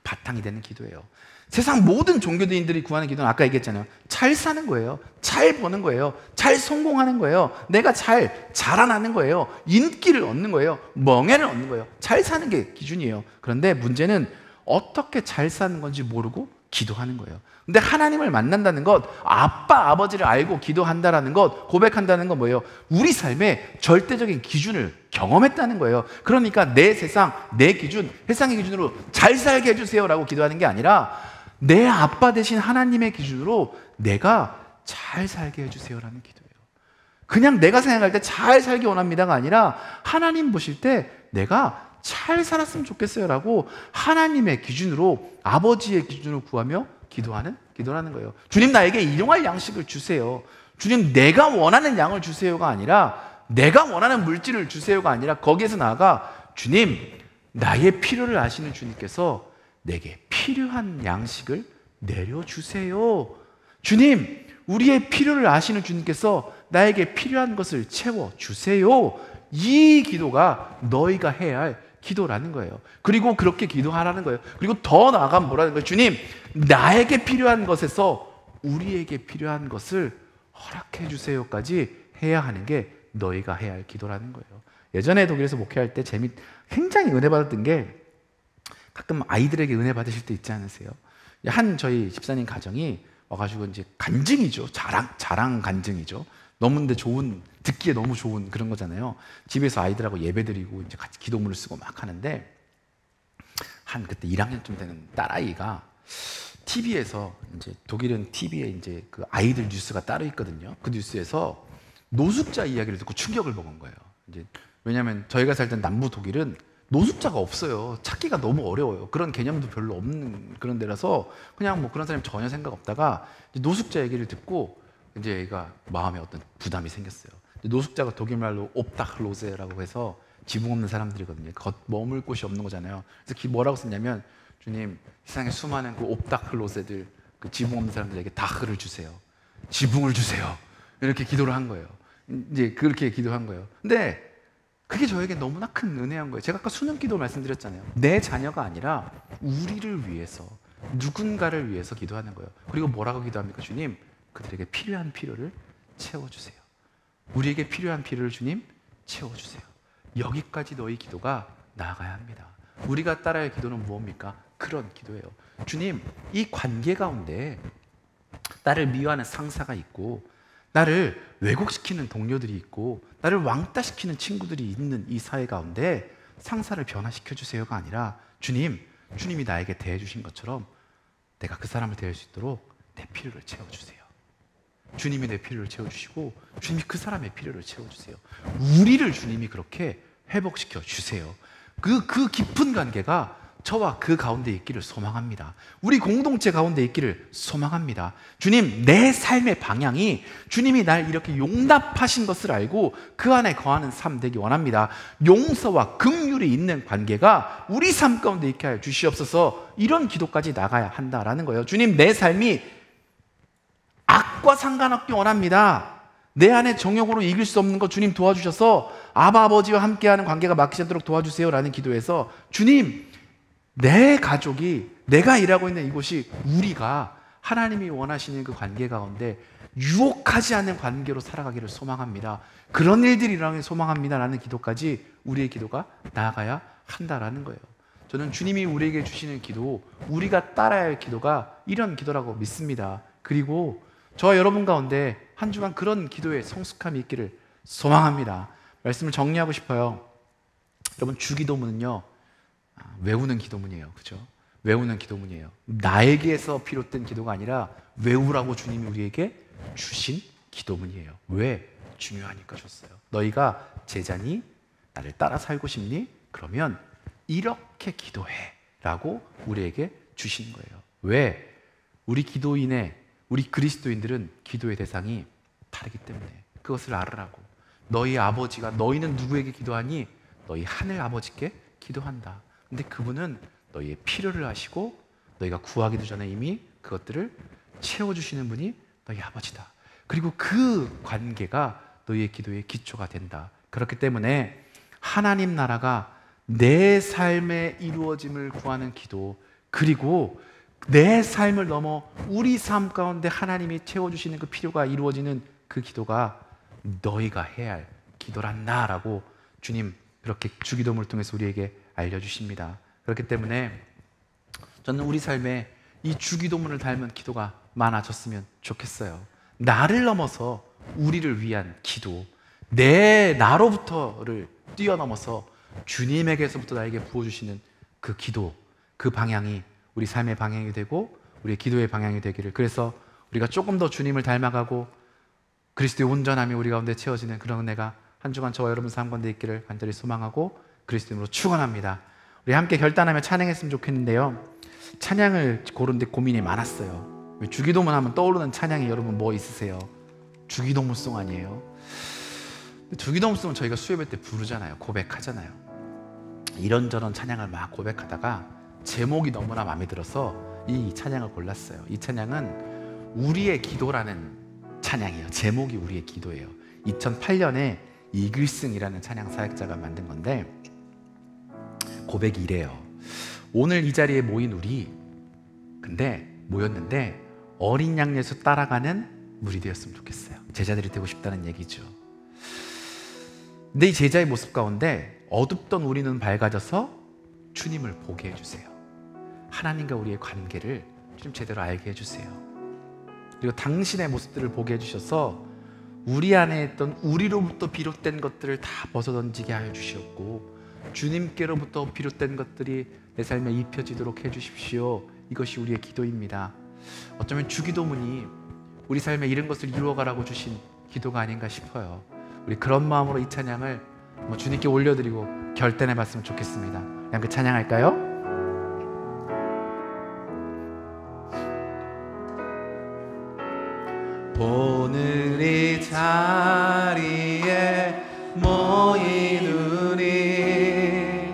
바탕이 되는 기도예요. 세상 모든 종교인들이 구하는 기도는 아까 얘기했잖아요. 잘 사는 거예요. 잘 버는 거예요. 잘 성공하는 거예요. 내가 잘 자라나는 거예요. 인기를 얻는 거예요. 명예를 얻는 거예요. 잘 사는 게 기준이에요. 그런데 문제는 어떻게 잘 사는 건지 모르고 기도하는 거예요. 근데 하나님을 만난다는 것, 아빠, 아버지를 알고 기도한다라는 것, 고백한다는 건 뭐예요? 우리 삶의 절대적인 기준을 경험했다는 거예요. 그러니까 내 세상, 내 기준, 세상의 기준으로 잘 살게 해주세요라고 기도하는 게 아니라 내 아빠 되신 하나님의 기준으로 내가 잘 살게 해주세요라는 기도예요. 그냥 내가 생각할 때 잘 살기 원합니다가 아니라 하나님 보실 때 내가 잘 살았으면 좋겠어요라고 하나님의 기준으로, 아버지의 기준으로 구하며 기도라는 거예요. 주님, 나에게 일용할 양식을 주세요. 주님, 내가 원하는 양을 주세요가 아니라, 내가 원하는 물질을 주세요가 아니라, 거기에서 나아가 주님, 나의 필요를 아시는 주님께서 내게 필요한 양식을 내려주세요. 주님, 우리의 필요를 아시는 주님께서 나에게 필요한 것을 채워주세요. 이 기도가 너희가 해야 할 기도라는 거예요. 그리고 그렇게 기도하라는 거예요. 그리고 더 나아가면 뭐라는 거예요? 주님, 나에게 필요한 것에서 우리에게 필요한 것을 허락해 주세요까지 해야 하는 게 너희가 해야 할 기도라는 거예요. 예전에 독일에서 목회할 때 굉장히 은혜 받았던 게, 가끔 아이들에게 은혜 받으실 때 있지 않으세요? 저희 집사님 가정이 와가지고 이제 간증이죠. 자랑 간증이죠. 너무 근데 듣기에 너무 좋은 그런 거잖아요. 집에서 아이들하고 예배드리고 이제 같이 기도문을 쓰고 막 하는데, 그때 1학년쯤 되는 딸아이가 TV에서, 이제 독일은 TV에 이제 그 아이들 뉴스가 따로 있거든요. 그 뉴스에서 노숙자 이야기를 듣고 충격을 먹은 거예요. 왜냐하면 저희가 살던 남부 독일은 노숙자가 없어요. 찾기가 너무 어려워요. 그런 개념도 별로 없는 그런 데라서 그냥 그런 사람이 전혀 생각 없다가 노숙자 얘기를 듣고 이제 얘가 마음에 어떤 부담이 생겼어요. 노숙자가 독일말로 옵다클로제라고 해서 지붕 없는 사람들이거든요. 머물 곳이 없는 거잖아요. 그래서 뭐라고 썼냐면, 주님, 세상에 수많은 그 옵다클로제들, 그 지붕 없는 사람들에게 다흐를 주세요. 지붕을 주세요. 이렇게 기도를 한 거예요. 이제 그렇게 기도한 거예요. 근데 그게 저에게 너무나 큰 은혜한 거예요. 제가 아까 수능 기도 말씀드렸잖아요. 내 자녀가 아니라 우리를 위해서, 누군가를 위해서 기도하는 거예요. 그리고 뭐라고 기도합니까? 주님, 그들에게 필요한 필요를 채워주세요. 우리에게 필요한 필요를 주님 채워주세요. 여기까지 너희 기도가 나아가야 합니다. 우리가 따라야 할 기도는 무엇입니까? 그런 기도예요. 주님, 이 관계 가운데 나를 미워하는 상사가 있고, 나를 왜곡시키는 동료들이 있고, 나를 왕따시키는 친구들이 있는 이 사회 가운데 상사를 변화시켜 주세요가 아니라, 주님이 나에게 대해 주신 것처럼 내가 그 사람을 대할 수 있도록 내 필요를 채워주세요. 주님이 내 필요를 채워주시고 주님이 그 사람의 필요를 채워주세요. 우리를 주님이 그렇게 회복시켜 주세요. 그 깊은 관계가 저와 그 가운데 있기를 소망합니다. 우리 공동체 가운데 있기를 소망합니다. 주님, 내 삶의 방향이 주님이 날 이렇게 용납하신 것을 알고 그 안에 거하는 삶 되기 원합니다. 용서와 긍휼이 있는 관계가 우리 삶 가운데 있게 하여 주시옵소서. 이런 기도까지 나가야 한다라는 거예요. 주님, 내 삶이 악과 상관없기 원합니다. 내 안에 정욕으로 이길 수 없는 것 주님 도와주셔서 아바 아버지와 함께하는 관계가 막히지 않도록 도와주세요라는 기도에서 주님, 내 가족이, 내가 일하고 있는 이곳이 우리가 하나님이 원하시는 그 관계 가운데 유혹하지 않는 관계로 살아가기를 소망합니다. 그런 일들이 일어나길 소망합니다 라는 기도까지 우리의 기도가 나아가야 한다라는 거예요. 저는 주님이 우리에게 주시는 기도, 우리가 따라야 할 기도가 이런 기도라고 믿습니다. 그리고 저와 여러분 가운데 한 주간 그런 기도에 성숙함이 있기를 소망합니다. 말씀을 정리하고 싶어요. 여러분, 주기도문은요, 외우는 기도문이에요. 그죠? 외우는 기도문이에요. 나에게서 비롯된 기도가 아니라 외우라고 주님이 우리에게 주신 기도문이에요. 왜? 중요하니까 줬어요. 너희가 제자니? 나를 따라 살고 싶니? 그러면 이렇게 기도해 라고 우리에게 주신 거예요. 왜? 우리 기도인의, 우리 그리스도인들은 기도의 대상이 다르기 때문에 그것을 알으라고. 너희 아버지가, 너희는 누구에게 기도하니? 너희 하늘 아버지께 기도한다. 근데 그분은 너희의 필요를 아시고 너희가 구하기도 전에 이미 그것들을 채워주시는 분이 너희 아버지다. 그리고 그 관계가 너희의 기도의 기초가 된다. 그렇기 때문에 하나님 나라가 내 삶에 이루어짐을 구하는 기도, 그리고 내 삶을 넘어 우리 삶 가운데 하나님이 채워주시는 그 필요가 이루어지는 그 기도가 너희가 해야 할 기도란다 라고 주님 그렇게 주기도문을 통해서 우리에게 알려주십니다. 그렇기 때문에 저는 우리 삶에 이 주기도문을 닮은 기도가 많아졌으면 좋겠어요. 나를 넘어서 우리를 위한 기도, 내 나로부터를 뛰어넘어서 주님에게서부터 나에게 부어주시는 그 기도, 그 방향이 우리 삶의 방향이 되고 우리의 기도의 방향이 되기를, 그래서 우리가 조금 더 주님을 닮아가고 그리스도의 온전함이 우리 가운데 채워지는 그런 은혜가 한 주간 저와 여러분 삶 가운데 있기를 간절히 소망하고 그리스도인으로 축원합니다. 우리 함께 결단하며 찬양했으면 좋겠는데요, 찬양을 고르는데 고민이 많았어요. 주기도문 하면 떠오르는 찬양이 여러분 뭐 있으세요? 주기도문송 아니에요? 주기도문송은 저희가 수요예배 때 부르잖아요. 고백하잖아요. 이런저런 찬양을 막 고백하다가 제목이 너무나 마음에 들어서 이 찬양을 골랐어요. 이 찬양은 우리의 기도라는 찬양이에요. 제목이 우리의 기도예요. 2008년에 이글승이라는 찬양 사역자가 만든 건데 고백이 이래요. 오늘 이 자리에 모인 우리, 근데 모였는데 어린 양 예수 따라가는 무리 되었으면 좋겠어요. 제자들이 되고 싶다는 얘기죠. 근데 이 제자의 모습 가운데 어둡던 우리는 밝아져서 주님을 보게 해주세요. 하나님과 우리의 관계를 좀 제대로 알게 해주세요. 그리고 당신의 모습들을 보게 해주셔서 우리 안에 있던 우리로부터 비롯된 것들을 다 벗어던지게 하여 주시옵고 주님께로부터 비롯된 것들이 내 삶에 입혀지도록 해주십시오. 이것이 우리의 기도입니다. 어쩌면 주기도문이 우리 삶에 이런 것을 이루어가라고 주신 기도가 아닌가 싶어요. 우리 그런 마음으로 이 찬양을 주님께 올려드리고 결단해 봤으면 좋겠습니다. 그냥 그 찬양할까요? 오늘 이 자리에 모인 우리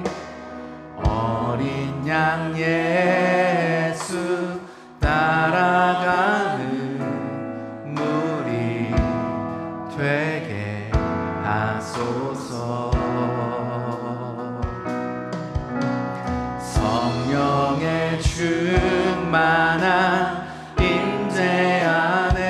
어린 양 예수 따라가는 무리 되게 하소서. 성령의 충만한 임재 안에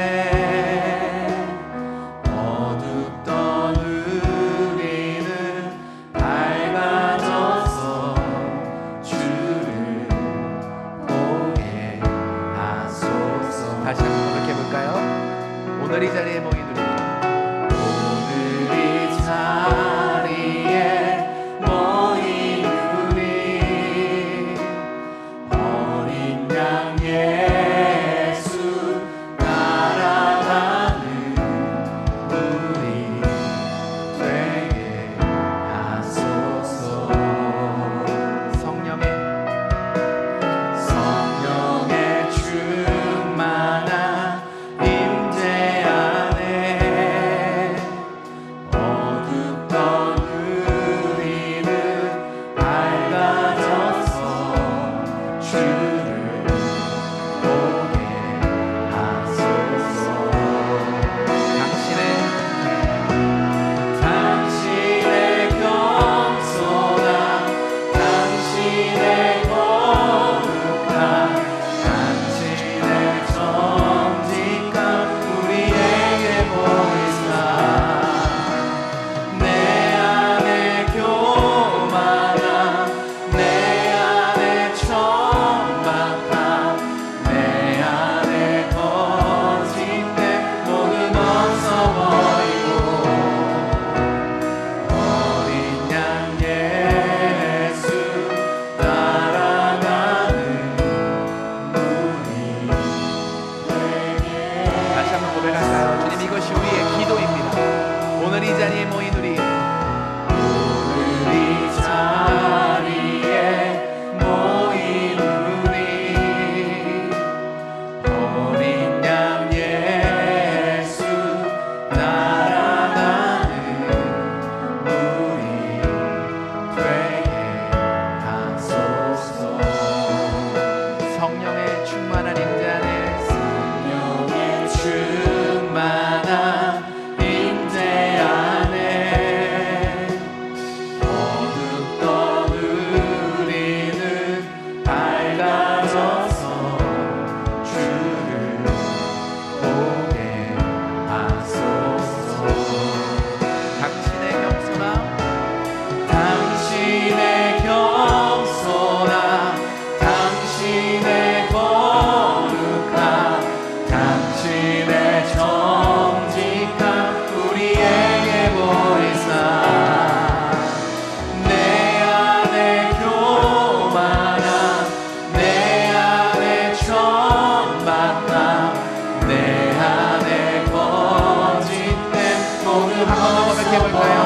한번 고백해볼까요?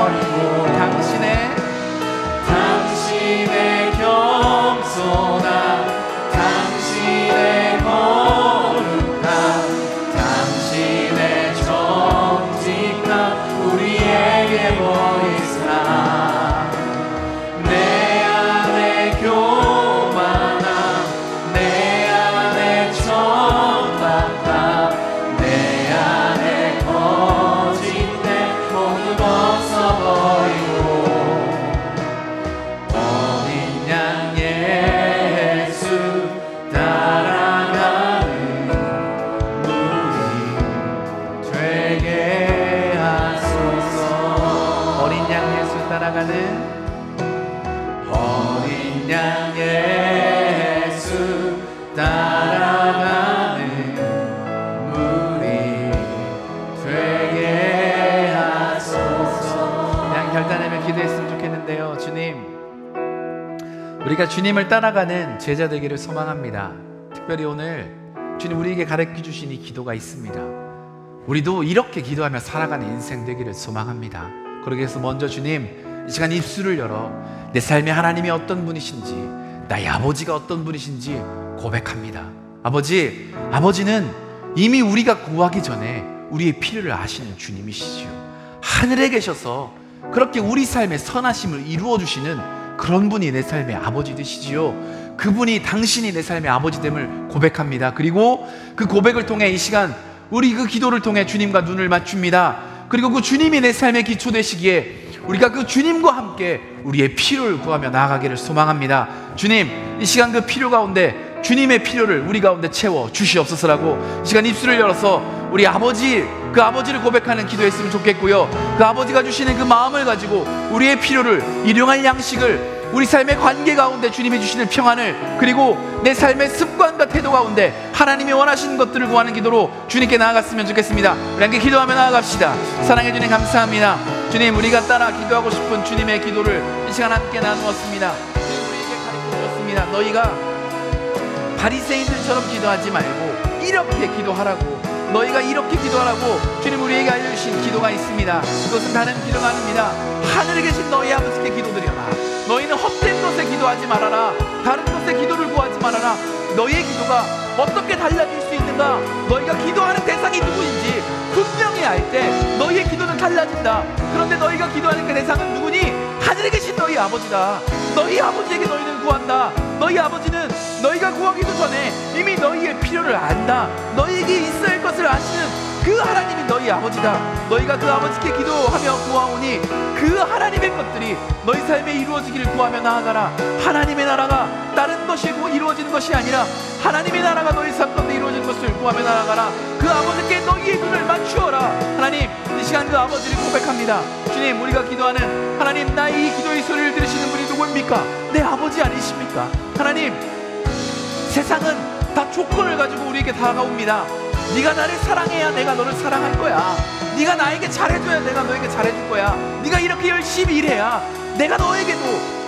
당신의 겸손함, 당신의 거룩함, 당신의 정직함 우리에게 보이사 내 안에 교만함, 내 안에 천박함, 내 안에 거짓된 모두 벗어버리고 어린 양 예수 따라가는 우리 되게 하소서. 어린 양 예수 따라가는 어린 양 예수 따라가는 우리 되게 하소서. 그냥 결단하며 기도했으면 좋겠는데요. 주님, 우리가 주님을 따라가는 제자 되기를 소망합니다. 특별히 오늘 주님 우리에게 가르쳐 주신 이 기도가 있습니다. 우리도 이렇게 기도하며 살아가는 인생 되기를 소망합니다. 그러기 위해서 먼저 주님, 이 시간 입술을 열어 내 삶에 하나님이 어떤 분이신지, 나의 아버지가 어떤 분이신지 고백합니다. 아버지는 이미 우리가 구하기 전에 우리의 필요를 아시는 주님이시지요. 하늘에 계셔서 그렇게 우리 삶의 선하심을 이루어 주시는 그런 분이 내 삶의 아버지 되시지요. 그분이 당신이 내 삶의 아버지 됨을 고백합니다. 그리고 그 고백을 통해 이 시간 우리 그 기도를 통해 주님과 눈을 맞춥니다. 그리고 그 주님이 내 삶의 기초 되시기에 우리가 그 주님과 함께 우리의 필요를 구하며 나아가기를 소망합니다. 주님, 이 시간 그 필요 가운데 주님의 필요를 우리 가운데 채워 주시옵소서라고 이 시간 입술을 열어서 우리 아버지, 그 아버지를 고백하는 기도했으면 좋겠고요. 그 아버지가 주시는 그 마음을 가지고 우리의 필요를, 일용할 양식을, 우리 삶의 관계 가운데 주님이 주시는 평안을, 그리고 내 삶의 습관과 태도 가운데 하나님이 원하시는 것들을 구하는 기도로 주님께 나아갔으면 좋겠습니다. 우리 함께 기도하며 나아갑시다. 사랑해 주님 감사합니다. 주님, 우리가 따라 기도하고 싶은 주님의 기도를 이 시간 함께 나누었습니다. 주님 우리에게 가르쳐 주셨습니다. 너희가 바리새인들처럼 기도하지 말고 이렇게 기도하라고, 너희가 이렇게 기도하라고 주님 우리에게 알려주신 기도가 있습니다. 그것은 다른 기도가 아닙니다. 하늘에 계신 너희 아버지께 기도드려라. 너희는 헛된 것에 기도하지 말아라. 다른 것에 기도를 구하지 말아라. 너희의 기도가 어떻게 달라질 수 있는가, 너희가 기도하는 대상이 누구인지 분명히 알 때 너희의 기도는 달라진다. 그런데 너희가 기도하는 그 대상은 누구니? 하늘에 계신 너희 아버지다. 너희 아버지에게 너희는 구한다. 너희 아버지는 너희가 구하기도 전에 이미 너희의 필요를 안다. 너희에게 있어야 할 것을 아시는 그 하나님이 너희 아버지다. 너희가 그 아버지께 기도하며 구하오니 그 하나님의 것들이 너희 삶에 이루어지기를 구하며 나아가라. 하나님의 나라가 다른 것이고 이루어지는 것이 아니라 하나님의 나라가 너희 삶 가운데 이루어지는 것을 구하며 나아가라. 그 아버지께 너희의 눈을 맞추어라. 하나님, 이 시간 그 아버지를 고백합니다. 주님, 우리가 기도하는 하나님, 나의 이 기도의 소리를 들으시는 분이 누구입니까? 내 아버지 아니십니까? 하나님, 세상은 다 조건을 가지고 우리에게 다가옵니다. 네가 나를 사랑해야 내가 너를 사랑할 거야. 네가 나에게 잘해줘야 내가 너에게 잘해줄 거야. 네가 이렇게 열심히 일해야 내가 너에게도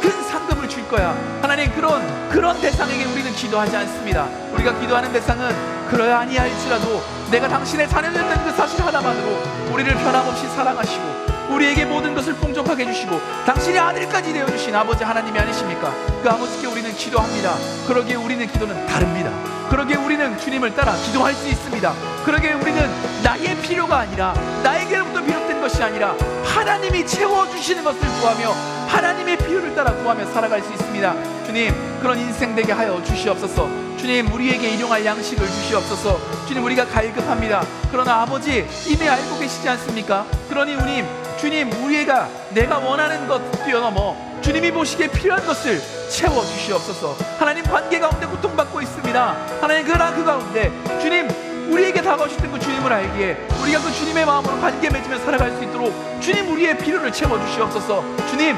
큰 상급을 줄 거야. 하나님, 그런 대상에게 우리는 기도하지 않습니다. 우리가 기도하는 대상은 그러야 아니할지라도 내가 당신의 자녀였다는 그 사실 하나만으로 우리를 변함없이 사랑하시고 우리에게 모든 것을 풍족하게 해주시고 당신의 아들까지 되어주신 아버지 하나님이 아니십니까? 그 아버지께 우리는 기도합니다. 그러기에 우리는 기도는 다릅니다. 그러기에 우리는 주님을 따라 기도할 수 있습니다. 그러기에 우리는 나의 필요가 아니라, 나에게로부터 비롯된 것이 아니라 하나님이 채워주시는 것을 구하며 하나님의 필요를 따라 구하며 살아갈 수 있습니다. 주님, 그런 인생 되게 하여 주시옵소서. 주님, 우리에게 일용할 양식을 주시옵소서. 주님, 우리가 갈급합니다. 그러나 아버지 이미 알고 계시지 않습니까? 그러니 주님, 우리가 내가 원하는 것 뛰어넘어 주님이 보시기에 필요한 것을 채워주시옵소서. 하나님, 관계 가운데 고통받고 있습니다. 하나님, 그러나 그 가운데 주님, 우리에게 다가오셨던 그 주님을 알기에 우리가 그 주님의 마음으로 관계 맺으며 살아갈 수 있도록 주님, 우리의 필요를 채워주시옵소서. 주님,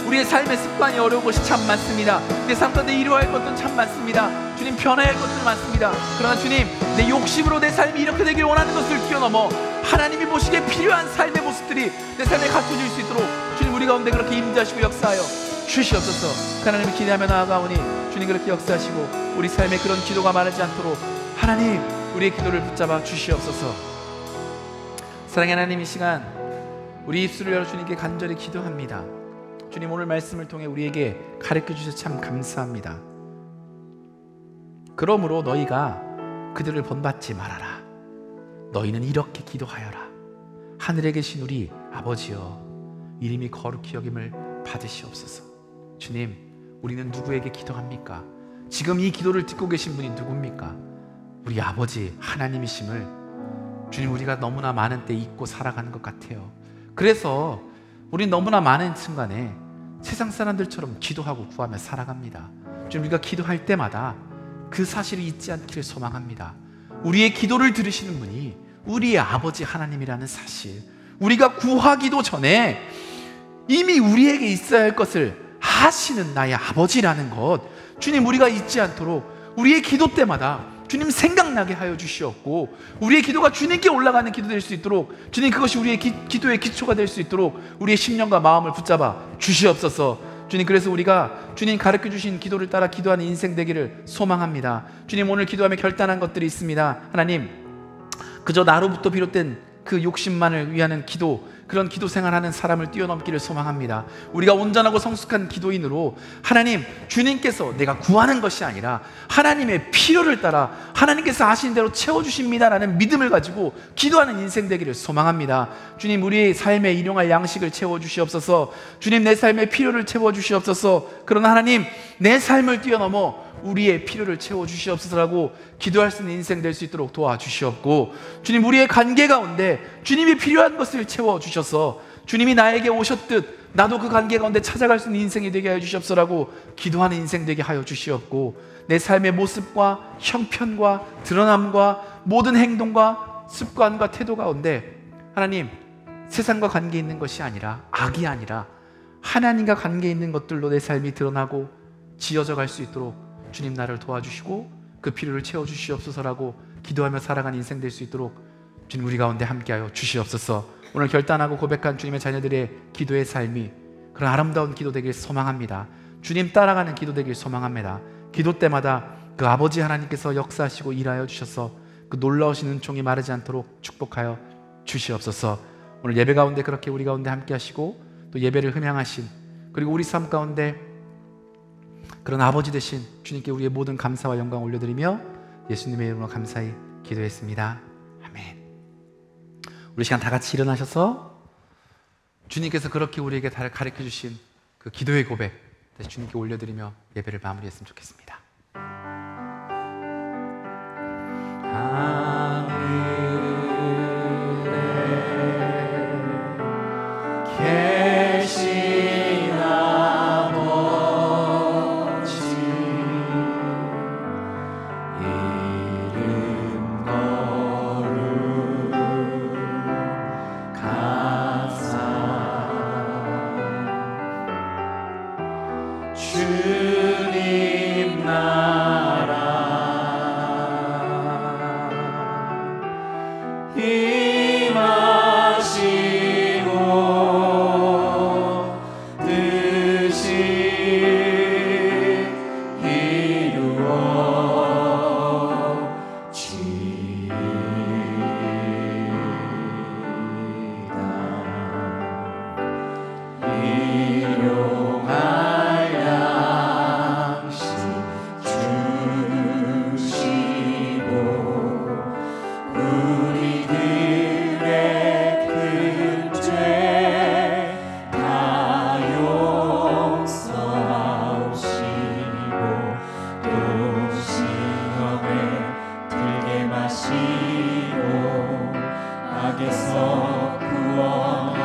우리의 삶의 습관이 어려운 것이 참 많습니다. 내 삶 가운데 이루어야 할 것도 참 많습니다. 주님, 변화해야 할 것들 많습니다. 그러나 주님, 내 욕심으로 내 삶이 이렇게 되길 원하는 것을 뛰어넘어 하나님이 보시기에 필요한 삶의 모습들이 내 삶에 갖춰질 수 있도록 주님, 우리 가운데 그렇게 임재하시고 역사하여 주시옵소서. 하나님을 기대하며 나아가오니 주님, 그렇게 역사하시고 우리 삶에 그런 기도가 마르지 않도록 하나님, 우리의 기도를 붙잡아 주시옵소서. 사랑하는 하나님, 이 시간 우리 입술을 열어 주님께 간절히 기도합니다. 주님, 오늘 말씀을 통해 우리에게 가르쳐 주셔서 참 감사합니다. 그러므로 너희가 그들을 본받지 말아라. 너희는 이렇게 기도하여라. 하늘에 계신 우리 아버지여, 이름이 거룩히 여김을 받으시옵소서. 주님, 우리는 누구에게 기도합니까? 지금 이 기도를 듣고 계신 분이 누굽니까? 우리 아버지 하나님이심을 주님, 우리가 너무나 많은 때 잊고 살아가는 것 같아요. 그래서 우린 너무나 많은 순간에 세상 사람들처럼 기도하고 구하며 살아갑니다. 주님, 우리가 기도할 때마다 그 사실을 잊지 않기를 소망합니다. 우리의 기도를 들으시는 분이 우리의 아버지 하나님이라는 사실, 우리가 구하기도 전에 이미 우리에게 있어야 할 것을 하시는 나의 아버지라는 것, 주님, 우리가 잊지 않도록 우리의 기도 때마다 주님 생각나게 하여 주시옵고, 우리의 기도가 주님께 올라가는 기도 될 수 있도록 주님, 그것이 우리의 기도의 기초가 될 수 있도록 우리의 심령과 마음을 붙잡아 주시옵소서. 주님, 그래서 우리가 주님 가르쳐 주신 기도를 따라 기도하는 인생 되기를 소망합니다. 주님, 오늘 기도하며 결단한 것들이 있습니다. 하나님, 그저 나로부터 비롯된 그 욕심만을 위하는 기도, 그런 기도 생활하는 사람을 뛰어넘기를 소망합니다. 우리가 온전하고 성숙한 기도인으로 하나님, 주님께서 내가 구하는 것이 아니라 하나님의 필요를 따라 하나님께서 하시는 대로 채워주십니다 라는 믿음을 가지고 기도하는 인생 되기를 소망합니다. 주님, 우리의 삶에 일용할 양식을 채워주시옵소서. 주님, 내 삶의 필요를 채워주시옵소서. 그러나 하나님, 내 삶을 뛰어넘어 우리의 필요를 채워주시옵소서라고 기도할 수 있는 인생 될 수 있도록 도와주시옵고, 주님, 우리의 관계 가운데 주님이 필요한 것을 채워주셔서 주님이 나에게 오셨듯 나도 그 관계 가운데 찾아갈 수 있는 인생이 되게 하여 주시옵소서라고 기도하는 인생 되게 하여 주시옵고, 내 삶의 모습과 형편과 드러남과 모든 행동과 습관과 태도 가운데 하나님, 세상과 관계 있는 것이 아니라, 악이 아니라 하나님과 관계 있는 것들로 내 삶이 드러나고 지어져 갈 수 있도록 주님, 나를 도와주시고 그 필요를 채워주시옵소서라고 기도하며 살아가는 인생 될 수 있도록 주님, 우리 가운데 함께하여 주시옵소서. 오늘 결단하고 고백한 주님의 자녀들의 기도의 삶이 그런 아름다운 기도 되길 소망합니다. 주님 따라가는 기도 되길 소망합니다. 기도 때마다 그 아버지 하나님께서 역사하시고 일하여 주셔서 그 놀라우신 은총이 마르지 않도록 축복하여 주시옵소서. 오늘 예배 가운데 그렇게 우리 가운데 함께하시고 또 예배를 흠양하신, 그리고 우리 삶 가운데 그런 아버지 되신 주님께 우리의 모든 감사와 영광 올려드리며 예수님의 이름으로 감사히 기도했습니다. 아멘. 우리 시간 다 같이 일어나셔서 주님께서 그렇게 우리에게 가르쳐 주신 그 기도의 고백 다시 주님께 올려드리며 예배를 마무리했으면 좋겠습니다. 주님 나라 임하시고 뜻이 이루어지이다. 일용할 양식 주시고 우리들의 큰 죄 다 용서하시고 또 시험에 들게 마시고 악에서 구원하소서.